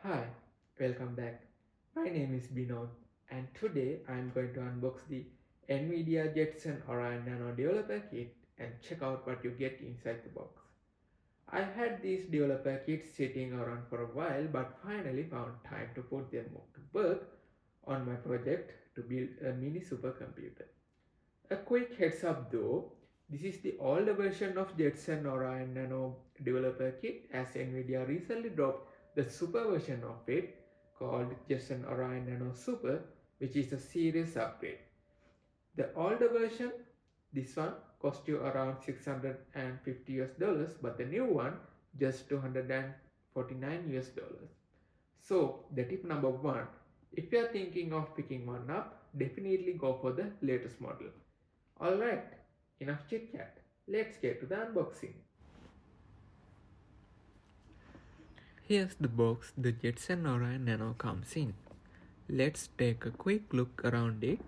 Hi, welcome back. My name is Binod and today I am going to unbox the NVIDIA Jetson Orin Nano developer kit and check out what you get inside the box. I had these developer kits sitting around for a while but finally found time to put them to work on my project to build a mini supercomputer. A quick heads up though, this is the older version of Jetson Orin Nano developer kit as NVIDIA recently dropped the super version of it called Jetson Orin Nano Super, which is a serious upgrade. The older version, this one, cost you around $650 but the new one just $249. So the tip number one, if you are thinking of picking one up, definitely go for the latest model. Alright, enough chit chat. Let's get to the unboxing. Here's the box the Jetson Orin Nano comes in. Let's take a quick look around it.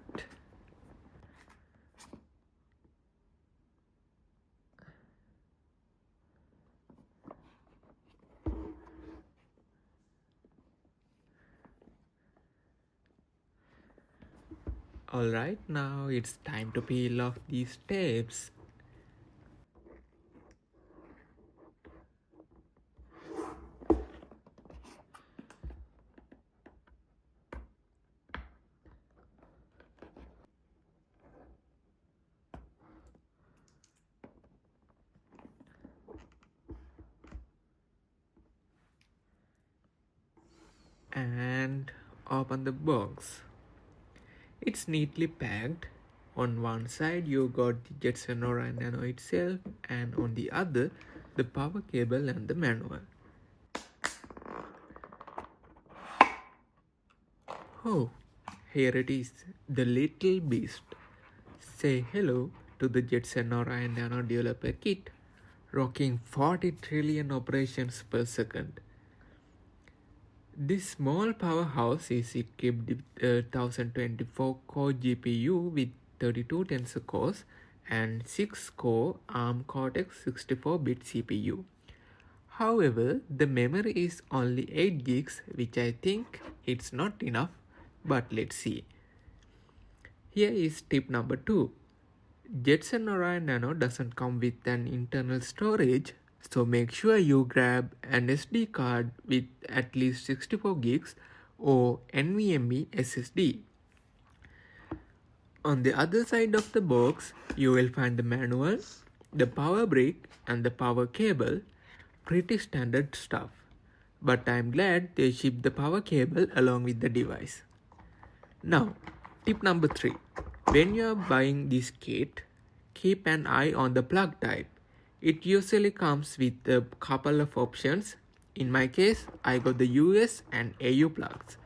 Alright, now it's time to peel off these tapes. And open the box. It's neatly packed. On one side you got the Jetson Orin Nano itself and on the other the power cable and the manual. Oh, here it is, the little beast. Say hello to the Jetson Orin Nano developer kit, rocking 40 trillion operations per second. This small powerhouse is equipped with a 1024 core GPU with 32 tensor cores and 6 core ARM Cortex 64-bit CPU. However, the memory is only 8 gigs, which I think it's not enough, but let's see. Here is tip number 2. Jetson Orin Nano doesn't come with an internal storage, so make sure you grab an SD card with at least 64 gigs or NVMe SSD. On the other side of the box, you will find the manual, the power brick and the power cable. Pretty standard stuff. But I'm glad they shipped the power cable along with the device. Now, tip number 3. When you are buying this kit, keep an eye on the plug type. It usually comes with a couple of options. In my case, I got the US and AU plugs.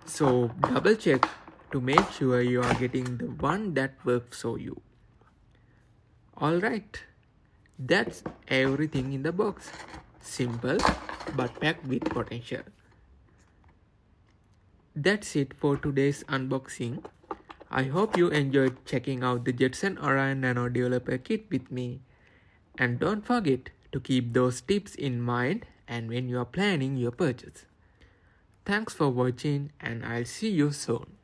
So double check to make sure you are getting the one that works for you. Alright, that's everything in the box. Simple but packed with potential. That's it for today's unboxing. I hope you enjoyed checking out the Jetson Orin Nano developer kit with me. And don't forget to keep those tips in mind and when you are planning your purchase. Thanks for watching and I'll see you soon.